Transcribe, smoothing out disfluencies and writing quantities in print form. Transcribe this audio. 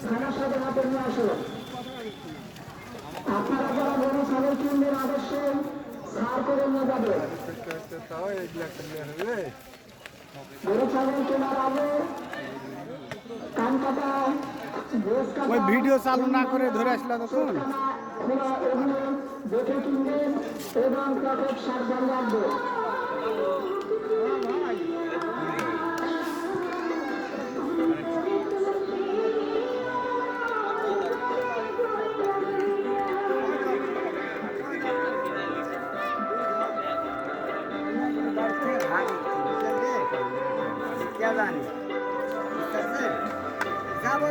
থানার সাথে হাতে নিয়ে আসুন। আপনারা যারা গরু ছাগল কিনবেন অবশ্যই ছাড় করে নিয়ে যাবে। গরু ছাগল কেনার আগে কান কাটা, গোস ওই কাটা, ভিডিও চালু না করে ধরে আসলে তখন খোলা এগুলো দেখে কিনবেন এবং পকেট সাবধান রাখবেন। क्या जाने? जाबो